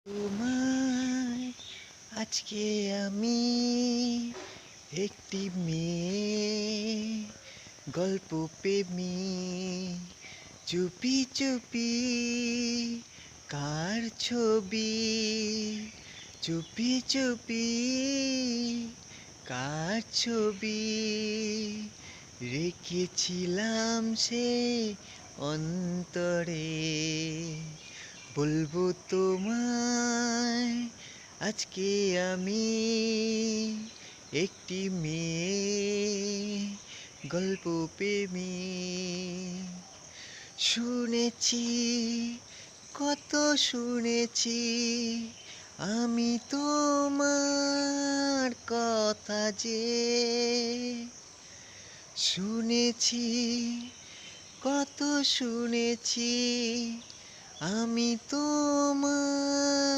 তোমায় আজকে আমি একটি মেয়ে গল্প প্রেমী চুপি চুপি কার ছবি চুপি চুপি কার ছবি রেখেছিলাম সে অন্তরে বলবো তোমায় আজকে আমি একটি মেয়ে গল্প প্রেমী শুনেছি কত শুনেছি আমি তোমার কথা যে শুনেছি কত শুনেছি আমি তোমার